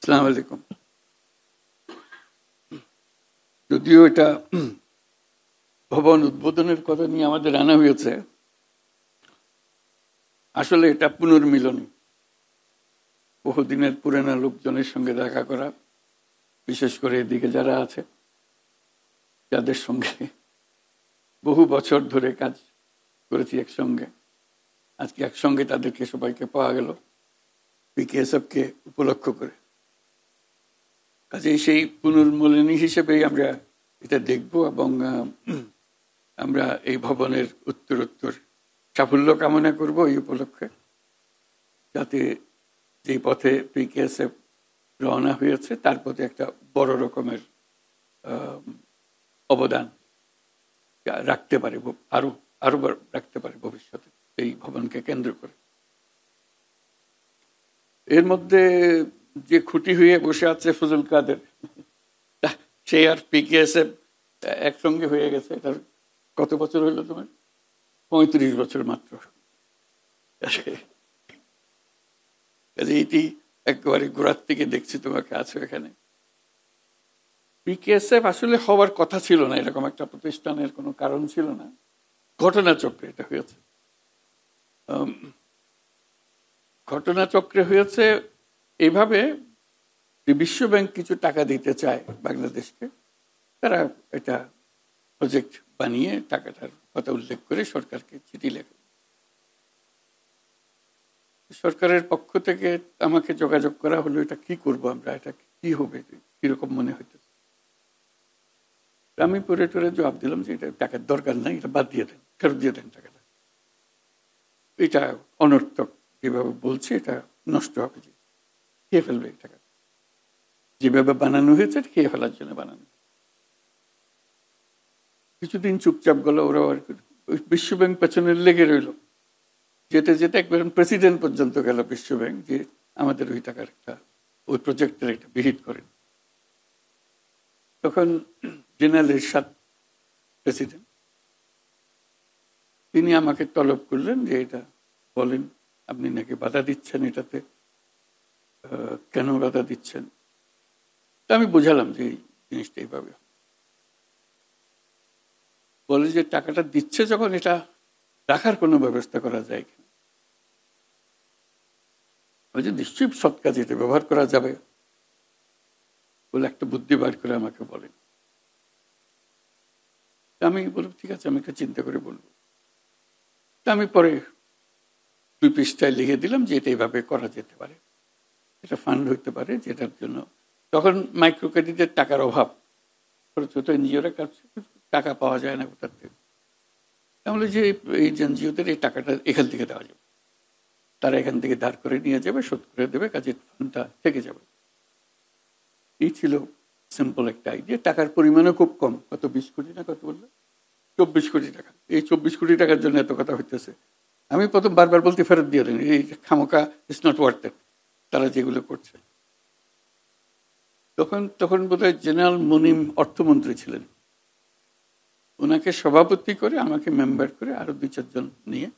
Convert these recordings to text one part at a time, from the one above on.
আসসালামু আলাইকুম। যদিও এটা ভবন উদ্বোধনের কথা নিয়ে আমাদের আনা হয়েছে, আসলে এটা পুনর্মিলনী। বহুদিনের পুরানা লোকজনের সঙ্গে দেখা করা, বিশেষ করে এদিকে যারা আছে, যাদের সঙ্গে বহু বছর ধরে কাজ করেছি একসঙ্গে, আজকে একসঙ্গে তাদেরকে সবাইকে পাওয়া গেল পিকেএসএফকে উপলক্ষ করে। কাজেই সেই পুনর্মিলনী হিসেবেই আমরা এটা দেখব এবং আমরা এই ভবনের উত্তরোত্তর সাফল্য কামনা করব এই উপলক্ষে, যাতে যে পথে পিকেএসএফ রওনা হয়েছে তার পথে একটা বড় রকমের অবদান রাখতে পারে, আরো আরো রাখতে পারে ভবিষ্যতে এই ভবনকে কেন্দ্র করে। এর মধ্যে যে খুঁটি হয়ে বসে আছে ফজল কাদের, সে আর পিকেএসএফ একসঙ্গে হয়ে গেছে। এটার কত বছর হইল তোমার? 35 বছর মাত্র। এইটি একেবারে গোড়ার থেকে দেখছি তোমাকে আছো এখানে। পিকেএসএফ আসলে হওয়ার কথা ছিল না, এরকম একটা প্রতিষ্ঠানের কোনো কারণ ছিল না, ঘটনাচক্রে এটা হয়েছে। ঘটনাচক্রে হয়েছে এইভাবে যে বিশ্ব ব্যাংক কিছু টাকা দিতে চায় বাংলাদেশকে, তারা এটা প্রজেক্ট বানিয়ে টাকাটার কথা উল্লেখ করে সরকারকে চিঠি লেখে। সরকারের পক্ষ থেকে আমাকে যোগাযোগ করা হলো, এটা কি করব আমরা, এটা কি হবে, কিরকম মনে হইতেছে। আমি পরে টরে জবাব দিলাম যে এটা টাকার দরকার নাই, এটা বাদ দিয়ে দেন, ফেরত দিয়ে দেন টাকাটা। এটা অনর্থক যেভাবে বলছে, এটা নষ্ট হবে, যে খেয়ে ফেলবে এই টাকা। যেভাবে বানানো হয়েছে খেয়ে ফেলার জন্য বানানো। কিছুদিন চুপচাপ গেল, ওরা বিশ্ব ব্যাংক পেছনে লেগে রইল। যেতে যেতে একবার প্রেসিডেন্ট পর্যন্ত গেল বিশ্ব ব্যাংক, যে আমাদের ওই টাকার একটা, ওই প্রজেক্টের একটা বিহিত করেন। তখন জেনারেল এরশাদ প্রেসিডেন্ট, তিনি আমাকে তলব করলেন যে এটা বলেন, আপনি নাকি বাধা দিচ্ছেন এটাতে, কেন বাধা দিচ্ছেন। তা আমি বোঝালাম যে এই জিনিসটা এইভাবে বলে, যে টাকাটা দিচ্ছে যখন, এটা রাখার কোনো ব্যবস্থা করা যায় কিনা। যে নিশ্চয়ই সৎ কাজে এটা ব্যবহার করা যাবে বলে একটা বুদ্ধি বার করে আমাকে বলেন। আমি বলব ঠিক আছে, আমি একটা চিন্তা করে বলবো। তা আমি পরে 2 পৃষ্ঠায় লিখে দিলাম যে এটা এইভাবে করা যেতে পারে, এটা ফান্ড হইতে পারে, যেটার জন্য তখন মাইক্রো ক্রেডিটের টাকার অভাব, ছোট ছোট এনজিওরা কাছে টাকা পাওয়া যায় না কোথার থেকে। তাহলে যে এই এনজিওদের এই টাকাটা এখান থেকে দেওয়া যাবে, তারা এখান থেকে ধার করে নিয়ে যাবে, শোধ করে দেবে, কাজে ফান্ডটা থেকে যাবে। এই ছিল সিম্পল একটা আইডিয়া। টাকার পরিমাণও খুব কম, কত 20 কোটি না কত বললো, 24 কোটি টাকা। এই 24 কোটি টাকার জন্য এত কথা হইতেছে। আমি প্রথম বারবার বলতে, ফেরত দিয়ে দেন, এই খামোকা, ইটস নট ওয়ার্থ ইট, তারা যেগুলো করছে। তখন বোধহয় জেনারেল মুনিম অর্থমন্ত্রী ছিলেন, ওনাকে সভাপতি করে আমাকে মেম্বার করে আরো 2-4 জন নিয়ে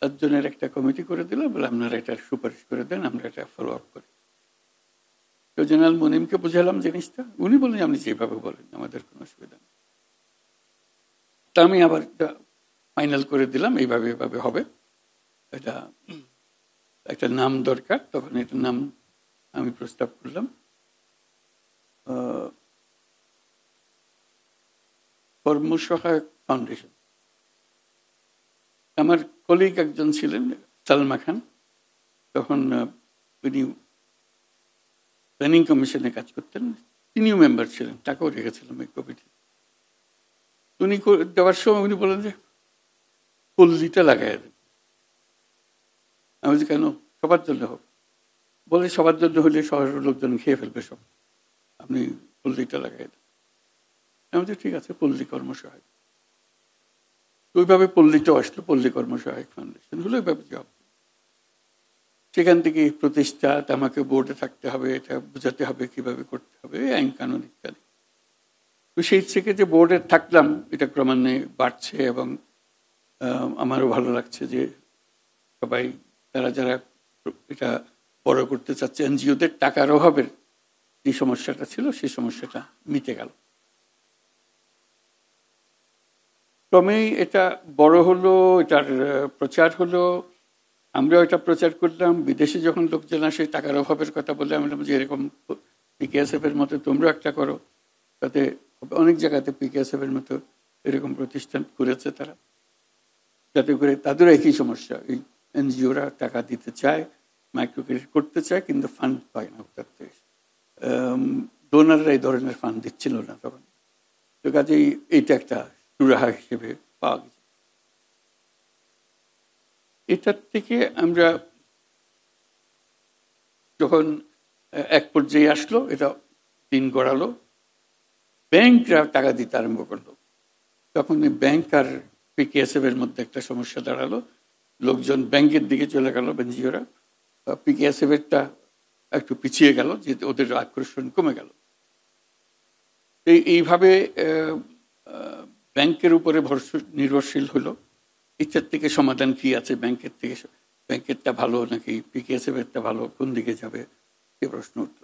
7 জনের একটা কমিটি করে দিল, বলে আপনারা এটা সুপারিশ করে দেন, আমরা এটা ফলো আপ করি। তো জেনারেল মুনিমকে বুঝালাম জিনিসটা, উনি বললেন আপনি যেভাবে বলেন আমাদের কোনো অসুবিধা নেই। তা আমি আবার ফাইনাল করে দিলাম, এইভাবে এভাবে হবে, এটা একটা নাম দরকার। তখন এটা নাম আমি প্রস্তাব করলাম কর্মসহায়ক ফাউন্ডেশন। আমার কলিগ একজন ছিলেন সালমা খান, তখন উনি প্ল্যানিং কমিশনে কাজ করতেন, তিনিও মেম্বার ছিলেন, তাকেও রেখেছিলাম এই কমিটি। উনি দেওয়ার সময় উনি বলেন যে পল্লীটা লাগাই দেন। আমি বলছি কেন, সবার জন্য হোক। বলে সবার জন্য হলে শহরের লোকজন খেয়ে ফেলবে সব, আপনি পল্লীটা লাগাই দেন। আমি বলছি ঠিক আছে, পল্লী কর্মসহায়ক। ওইভাবে পল্লীটাও আসলো, পল্লী কর্মসহায়ক ফাউন্ডেশন হলো। ওইভাবে জব, সেখান থেকে প্রতিষ্ঠা, আমাকে বোর্ডে থাকতে হবে, এটা বোঝাতে হবে কিভাবে করতে হবে, আইন কানুন ইত্যাদি। তো সেই থেকে যে বোর্ডে থাকলাম, এটা ক্রমান্বয়ে বাড়ছে এবং আমারও ভালো লাগছে যে সবাই, যারা যারা এটা বড় করতে চাচ্ছে, এনজিওদের টাকার অভাবের যে সমস্যাটা ছিল সেই সমস্যাটা মিটে গেল। ক্রমেই এটা বড় হলো, এটার প্রচার হলো, আমরাও এটা প্রচার করলাম। বিদেশে যখন লোকজন আসে টাকার অভাবের কথা বলে আমরা যে এরকম পিকেএসএফ এর মতো তোমরাও একটা করো, তাতে অনেক জায়গাতে পিকেএসএফ এর মতো এরকম প্রতিষ্ঠান করেছে তারা, যাতে করে তাদের একই সমস্যা, এই এনজিওরা টাকা দিতে চায়, মাইক্রো ক্রেডিট করতে চায়, কিন্তু ফান্ড পায় না কোথার থেকে। ডোনাররা এই ধরনের ফান্ড দিচ্ছিল না তখন, তো কাজেই এইটা একটা সুরাহা হিসেবে পাওয়া গেছে। এটার থেকে আমরা যখন এক পর্যায়ে আসলো, এটা দিন গড়ালো, ব্যাংকরা টাকা দিতে আরম্ভ করলো। তখন ব্যাংক আর পিকেএসএফ এর মধ্যে একটা সমস্যা দাঁড়ালো, লোকজন ব্যাংকের দিকে চলে গেল, এনজিওরা। পিকেএসএফ এরটা একটু পিছিয়ে গেল, যে ওদের আকর্ষণ কমে গেল। এইভাবে ব্যাংকের উপরে নির্ভরশীল হলো। এটার থেকে সমাধান কি আছে, ব্যাংকের থেকে ব্যাংকেরটা ভালো নাকি পিকেএসএফ এরটা ভালো, কোন দিকে যাবে, এ প্রশ্ন উঠল।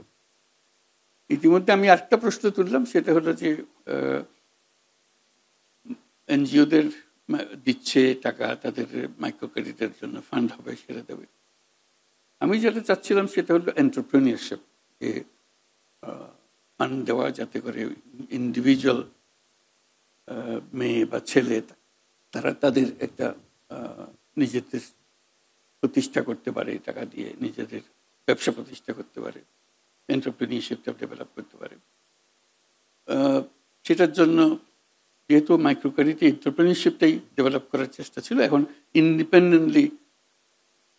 ইতিমধ্যে আমি আরেকটা প্রশ্ন তুললাম, সেটা হলো যে এনজিওদের দিচ্ছে টাকা, তাদের মাইক্রো ক্রেডিটের জন্য ফান্ড হবে, সেটা দেবে। আমি যেটা চাচ্ছিলাম সেটা হলো এন্টারপ্রেনিয়ারশিপ, যে ফান্ড দেওয়া, যাতে করে ইন্ডিভিজুয়াল মেয়ে বা ছেলে তারা তাদের একটা নিজেদের প্রতিষ্ঠা করতে পারে, টাকা দিয়ে নিজেদের ব্যবসা প্রতিষ্ঠা করতে পারে, এন্টারপ্রেনিয়ারশিপটা ডেভেলপ করতে পারে। সেটার জন্য যেহেতু মাইক্রো ক্রেডিটে এন্টারপ্রেনিয়ারশিপটাই ডেভেলপ করার চেষ্টা ছিল, এখন ইন্ডিপেন্ডেন্টলি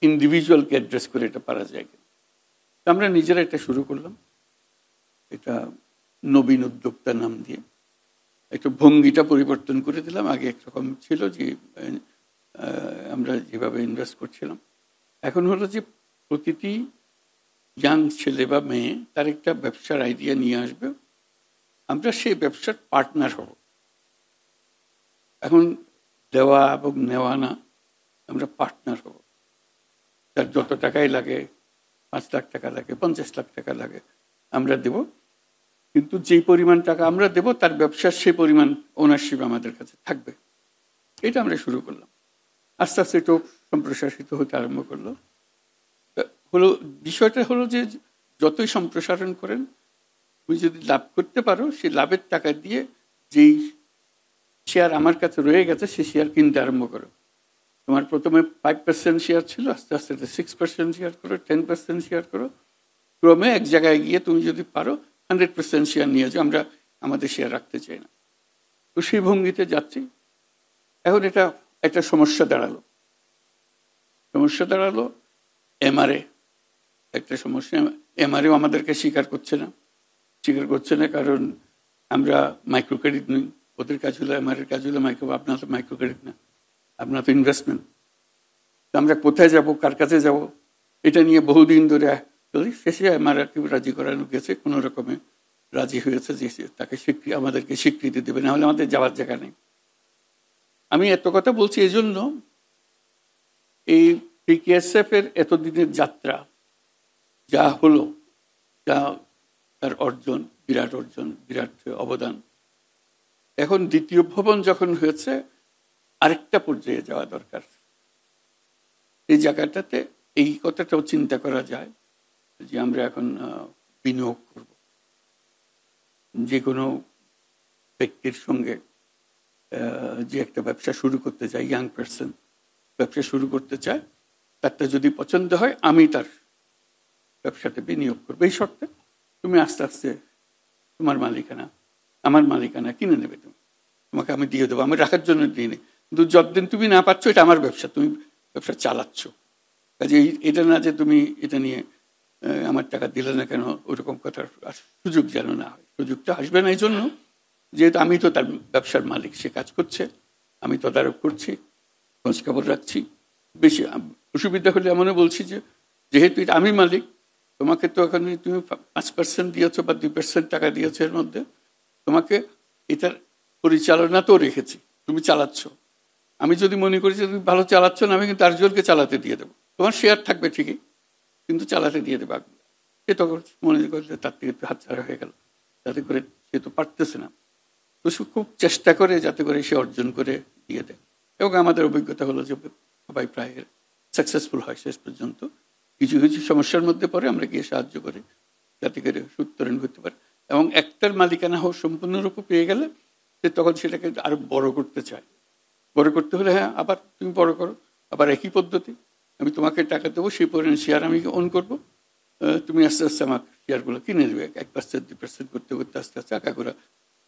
ইন্ডিভিজুয়ালকে অ্যাড্রেস করে এটা পারা যায়। আমরা নিজেরা এটা শুরু করলাম, এটা নবীন উদ্যোক্তা নাম দিয়ে। একটু ভঙ্গিটা পরিবর্তন করে দিলাম। আগে একরকম ছিল যে আমরা যেভাবে ইনভেস্ট করছিলাম, এখন হলো যে প্রতিটি ইয়াং ছেলে বা মেয়ে তার একটা ব্যবসার আইডিয়া নিয়ে আসবে, আমরা সেই ব্যবসার পার্টনার হব। এখন দেওয়া এবং নেওয়া না, আমরা পার্টনার হব। তার যত টাকাই লাগে, 5 লাখ টাকা লাগে, 50 লাখ টাকা লাগে, আমরা দেব। কিন্তু যেই পরিমাণ টাকা আমরা দেব, তার ব্যবসার সেই পরিমাণ ওনারশিপ আমাদের কাছে থাকবে। এটা আমরা শুরু করলাম। আস্তে আস্তে এটা সম্প্রসারিত হতে আরম্ভ করলো। বিষয়টা হলো যে যতই সম্প্রসারণ করেন, তুমি যদি লাভ করতে পারো, সেই লাভের টাকা দিয়ে যেই শেয়ার আমার কাছে রয়ে গেছে সেই শেয়ার কিনতে আরম্ভ করো। তোমার প্রথমে 5% শেয়ার ছিল, আস্তে আস্তে 6% শেয়ার করো, 10% শেয়ার করো। ক্রমে এক জায়গায় গিয়ে তুমি যদি পারো 100% শেয়ার নিয়ে যাও, আমরা আমাদের শেয়ার রাখতে চাই না। তো সেই ভঙ্গিতে যাচ্ছি। এখন এটা একটা সমস্যা দাঁড়ালো। এমআরএ একটা সমস্যা। এমআরএও আমাদেরকে স্বীকার করছে না, কারণ আমরা মাইক্রো ক্রেডিট নই। ওদের কাজ হলো এমআরএর কাজ হলো আপনার তো মাইক্রো ক্রেডিট না, আপনার তো ইনভেস্টমেন্ট। আমরা কোথায় যাব, কার কাছে যাব, এটা নিয়ে বহুদিন ধরে শেষে এমআরএকে রাজি করানো গেছে, কোনো রকমে রাজি হয়েছে যে তাকে আমাদেরকে স্বীকৃতি দেবে, না হলে আমাদের যাওয়ার জায়গা নেই। আমি এত কথা বলছি এই জন্য, এই পিকেএসএফ এর এতদিনের যাত্রা যা হলো, যা তার অর্জন, বিরাট অবদান, এখন দ্বিতীয় ভবন যখন হয়েছে, আরেকটা পর্যায়ে যাওয়া দরকার। এই জায়গাটাতে এই কথাটাও চিন্তা করা যায় যে আমরা এখন বিনিয়োগ করব। যে কোনো ব্যক্তির সঙ্গে যে একটা ব্যবসা শুরু করতে চায়, ইয়াং পার্সন ব্যবসা শুরু করতে চায়, তারটা যদি পছন্দ হয়, আমি তার ব্যবসাতে বিনিয়োগ করবো। এই শর্তে তুমি আস্তে আস্তে তোমার মালিকানা, আমার মালিকানা কিনে নেবে, তোমাকে আমি দিয়ে দেবো, আমি রাখার জন্য দিয়ে নিই। কিন্তু যতদিন তুমি না পাচ্ছ, এটা আমার ব্যবসা, তুমি ব্যবসা চালাচ্ছ। কাজে এটা না যে তুমি এটা নিয়ে আমার টাকা দিলে না কেন, ওরকম কথার সুযোগ যেন না হয়। সুযোগটা আসবে না এই জন্য, যেহেতু আমি তো তার ব্যবসার মালিক, সে কাজ করছে, আমি তদারক করছি, খোঁজখবর রাখছি। বেশি অসুবিধা হলে এমনও বলছি যে যেহেতু এটা আমি মালিক, তোমাকে তো এখন তুমি 5% দিয়েছো বা 2% টাকা দিয়েছো, এর মধ্যে তোমাকে এটার পরিচালনা তো রেখেছি, তুমি চালাচ্ছ। আমি যদি মনে করি যে তুমি ভালো চালাচ্ছ না, আমি কিন্তু আরেকজনকে চালাতে দিয়ে দেবো, তোমার শেয়ার থাকবে ঠিকই, কিন্তু চালাতে দিয়ে দেবে। সে তখন মনে করলে তার থেকে হাতছাড়া হয়ে গেল, যাতে করে সে তো পারতেছে না, তো সে খুব চেষ্টা করে যাতে করে সে অর্জন করে দিয়ে দেয়। এবং আমাদের অভিজ্ঞতা হলো যে সবাই প্রায় সাকসেসফুল হয় শেষ পর্যন্ত। কিছু কিছু সমস্যার মধ্যে পরে আমরা গিয়ে সাহায্য করি যাতে করে উত্তরণ করতে পারে। এবং একটার মালিকানা হোক সম্পূর্ণরূপে পেয়ে গেলে সে তখন সেটাকে আরো বড় করতে চায়। বড় করতে হলে হ্যাঁ আবার তুমি বড় করো, আবার একই পদ্ধতি, আমি তোমাকে টাকা দেবো, সেই পরিমাণ শেয়ার আমি অন করবো, তুমি আস্তে আস্তে আমার শেয়ারগুলো কিনে নেবে। 1% 2% করতে করতে আস্তে আস্তে আঁকা করে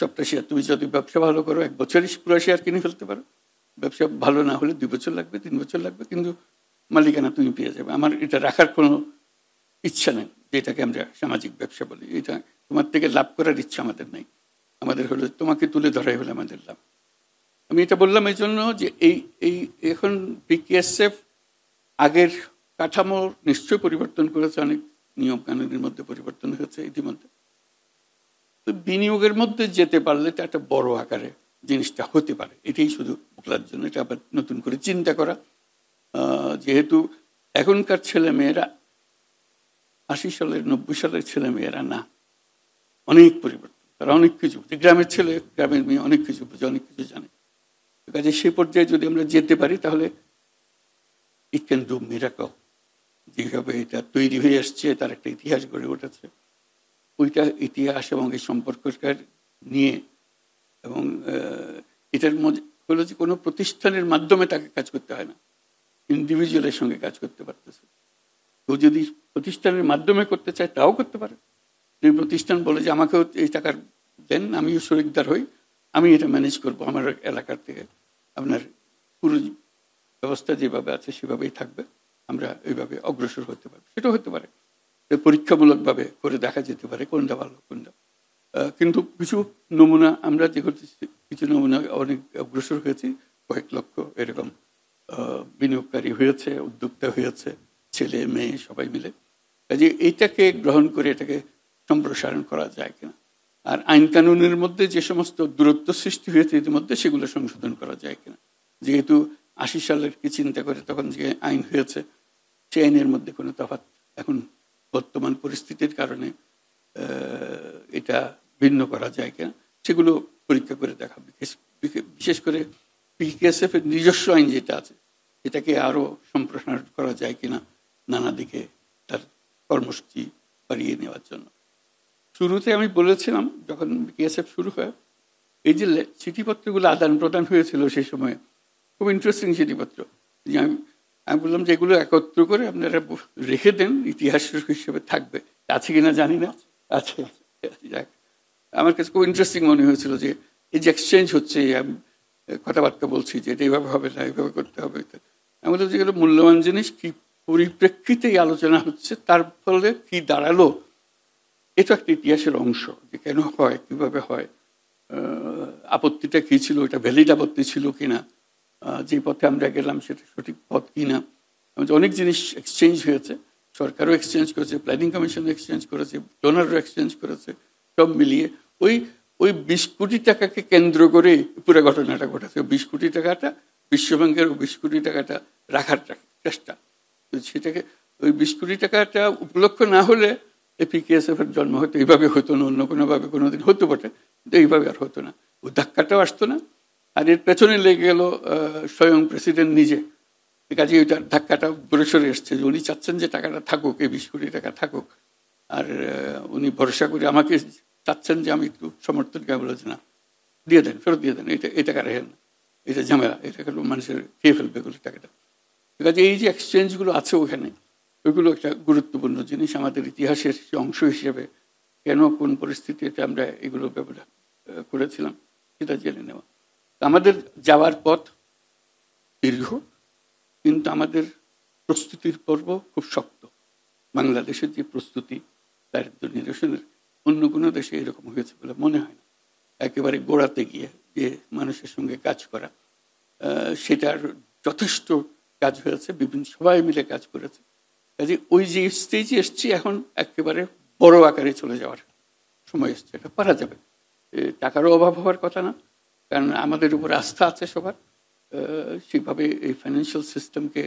সবটা শেয়ার। তুমি যদি ব্যবসা ভালো করো 1 বছরই পুরো শেয়ার কিনে ফেলতে পারো, ব্যবসা ভালো না হলে 2 বছর লাগবে, 3 বছর লাগবে, কিন্তু মালিকানা তুমি পেয়ে যাবে। আমার এটা রাখার কোনো ইচ্ছা নেই, যেটাকে আমরা সামাজিক ব্যবসা বলি। এটা তোমার থেকে লাভ করার ইচ্ছা আমাদের নেই, আমাদের হলো তোমাকে তুলে ধরাই হলে আমাদের লাভ। আমি এটা বললাম এই জন্য যে এই এখন পিকেএসএফ আগের কাঠামো নিশ্চয় পরিবর্তন করেছে, অনেক নিয়ম কানুনের মধ্যে পরিবর্তন হয়েছে ইতিমধ্যে। তো বিনিয়োগের মধ্যে যেতে পারলে এটা একটা বড় আকারে জিনিসটা হতে পারে, এটাই শুধু বলার জন্য। এটা আবার নতুন করে চিন্তা করা, যেহেতু এখনকার ছেলে মেয়েরা 80 সালের 90 সালের ছেলে মেয়েরা না, অনেক পরিবর্তন, তারা অনেক কিছু, গ্রামের ছেলে গ্রামের মেয়ে অনেক কিছু বুঝে, অনেক কিছু জানে। কাজে সেই পর্যায়ে যদি আমরা যেতে পারি তাহলে ইট ক্যান ডু মিরাকল। যেভাবে এটা তৈরি হয়ে আসছে, তার একটা ইতিহাস গড়ে উঠেছে, ওইটা ইতিহাস এবং এই সম্পর্কটার নিয়ে, এবং এটার মধ্যে হলো যে কোনো প্রতিষ্ঠানের মাধ্যমে তাকে কাজ করতে হয় না, ইন্ডিভিজুয়ালের সঙ্গে কাজ করতে পারতেছে। তো যদি প্রতিষ্ঠানের মাধ্যমে করতে চায় তাও করতে পারে। যদি প্রতিষ্ঠান বলে যে আমাকেও এই টাকার দেন, আমিও শরিকদার হই, আমি এটা ম্যানেজ করবো আমার এলাকার থেকে, আপনার পুরো ব্যবস্থা যেভাবে আছে সেভাবেই থাকবে, আমরা এইভাবে অগ্রসর হতে পারবো, সেটাও হতে পারে। পরীক্ষামূলকভাবে করে দেখা যেতে পারে কোনটা ভালো কোনটা। কিন্তু কিছু নমুনা আমরা যে করতেছি, কিছু নমুনা অনেক অগ্রসর হয়েছি, কয়েক লক্ষ এরকম বিনিয়োগকারী হয়েছে, উদ্যোক্তা হয়েছে, ছেলে মেয়ে সবাই মিলে। কাজে এইটাকে গ্রহণ করে এটাকে সম্প্রসারণ করা যায় কিনা, আর আইন কানুনের মধ্যে যে সমস্ত দূরত্ব সৃষ্টি হয়েছে ইতিমধ্যে সেগুলো সংশোধন করা যায় কিনা। যেহেতু 80 সালের কি চিন্তা করে তখন যে আইন হয়েছে, সেই আইনের মধ্যে কোনো তফাৎ এখন বর্তমান পরিস্থিতির কারণে এটা ভিন্ন করা যায় কিনা, সেগুলো পরীক্ষা করে দেখা। বিশেষ করে পিকেএসএফ এর নিজস্ব আইন যেটা আছে এটাকে আরো সম্প্রসারণ করা যায় কিনা, নানা দিকে তার কর্মসূচি বাড়িয়ে নেওয়ার জন্য। শুরুতে আমি বলেছিলাম যখন পিকেএসএফ শুরু হয়, এই যে চিঠিপত্রগুলো আদান প্রদান হয়েছিল সেই সময়, খুব ইন্টারেস্টিং চিঠিপত্র। আমি বললাম যে এগুলো একত্র করে আপনারা রেখে দেন, ইতিহাস হিসেবে থাকবে, আছে কিনা জানি না, আছে। আমার কাছে খুব ইন্টারেস্টিং মনে হয়েছিল যে এই যে এক্সচেঞ্জ হচ্ছে, আমি কথাবার্তা বলছি যে এটা এইভাবে হবে না, এইভাবে করতে হবে। আমি বললাম যেগুলো মূল্যবান জিনিস, কি পরিপ্রেক্ষিতে এই আলোচনা হচ্ছে, তার ফলে কি দাঁড়ালো, এটা একটা ইতিহাসের অংশ, যে কেন হয়, কিভাবে হয়, আপত্তিটা কী ছিল, এটা ভ্যালিড আপত্তি ছিল কিনা, যে পথে আমরা গেলাম সেটা সঠিক পথ কিনা। অনেক জিনিস এক্সচেঞ্জ হয়েছে, সরকারও এক্সচেঞ্জ করেছে, প্ল্যানিং কমিশনও এক্সচেঞ্জ করেছে, ডোনারও এক্সচেঞ্জ করেছে, সব মিলিয়ে ওই 20 কোটি টাকাকে কেন্দ্র করে পুরো ঘটনাটা ঘটেছে। 20 কোটি টাকাটা বিশ্বব্যাংকের 20 কোটি টাকাটা রাখার চেষ্টা, সেটাকে ওই 20 কোটি টাকাটা উপলক্ষ না হলে এই পিকেএসএফ এর জন্ম হয়তো এইভাবে হতো না, অন্য কোনোভাবে কোনোদিন হতে পারে, কিন্তু এইভাবে আর হতো না, ওই ধাক্কাটাও আসতো না। আর এর পেছনে লেগে গেল স্বয়ং প্রেসিডেন্ট নিজে। কাজে ওইটার ধাক্কাটা ঘুরে সরে এসছে যে উনি চাচ্ছেন যে টাকাটা থাকুক, এই 20 কোটি টাকা থাকুক, আর উনি ভরসা করে আমাকে চাচ্ছেন যে আমি একটু সমর্থন করে বলেছি না, দিয়ে দেন, ফেরত দিয়ে দেন, এই টাকা রেখেন, এটা ঝামেলা, এটা কিন্তু মানুষের খেয়ে ফেলবে এগুলো টাকাটা। কাজে এই যে এক্সচেঞ্জগুলো আছে ওখানে, ওইগুলো একটা গুরুত্বপূর্ণ জিনিস আমাদের ইতিহাসের অংশ হিসেবে। কেন কোন পরিস্থিতিতে আমরা এগুলো ব্যবহার করেছিলাম সেটা জেনে নেওয়া। আমাদের যাওয়ার পথ দীর্ঘ, কিন্তু আমাদের প্রস্তুতির পর্ব খুব শক্ত। বাংলাদেশের যে প্রস্তুতি দারিদ্র নিরসনের অন্য কোনো দেশে এরকম হয়েছে বলে মনে হয় না। একেবারে গোড়াতে গিয়ে যে মানুষের সঙ্গে কাজ করা, সেটার যথেষ্ট কাজ হয়েছে, বিভিন্ন সবাই মিলে কাজ করেছে। কাজে ওই যে স্টেজে এসছি এখন একেবারে বড় আকারে চলে যাওয়ার সময় এসছে, এটা পারা যাবে। টাকারও অভাব হওয়ার কথা না, কারণ আমাদের উপর আস্থা আছে সবার। সেভাবে এই ফাইন্যান্সিয়াল সিস্টেমকে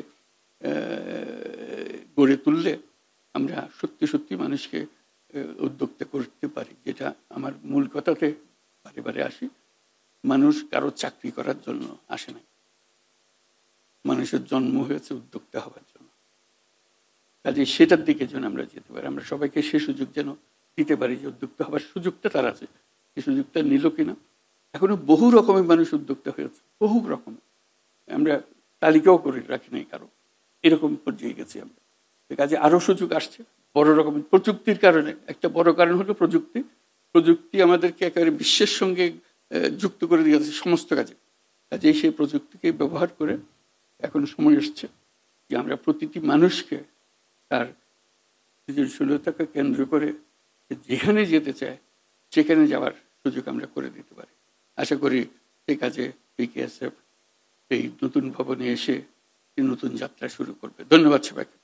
গড়ে তুললে আমরা সত্যি সত্যি মানুষকে উদ্যোক্তা করতে পারি, যেটা আমার মূল কথাতে বারে বারে আসি। মানুষ কারো চাকরি করার জন্য আসে নাই, মানুষের জন্ম হয়েছে উদ্যোক্তা হওয়ার জন্য। কাজে সেটার দিকে যেন আমরা যেতে পারি, আমরা সবাইকে সে সুযোগ যেন দিতে পারি যে উদ্যোক্তা হওয়ার সুযোগটা তার আছে। সেই সুযোগটা নিল কিনা। এখনো বহু রকমের মানুষ উদ্যোক্তা হয়েছে, বহু রকম, আমরা তালিকাও করে রাখি নাই কারো, এরকম পর্যায়ে গেছি আমরা। কাজে আরো সুযোগ আসছে বড় রকম প্রযুক্তির কারণে। একটা বড় কারণ হলো প্রযুক্তি। প্রযুক্তি আমাদেরকে একেবারে বিশ্বের সঙ্গে যুক্ত করে দিয়েছে সমস্ত কাজে। কাজেই সেই প্রযুক্তিকে ব্যবহার করে এখন সময় এসছে যে আমরা প্রতিটি মানুষকে তার সৃজনশীলতাকে কেন্দ্র করে যেখানে যেতে চায় সেখানে যাওয়ার সুযোগ আমরা করে দিতে পারি। আশা করি সেই কাজে বিকেএসএফ এই নতুন ভবনে এসে নতুন যাত্রা শুরু করবে। ধন্যবাদ সবাইকে।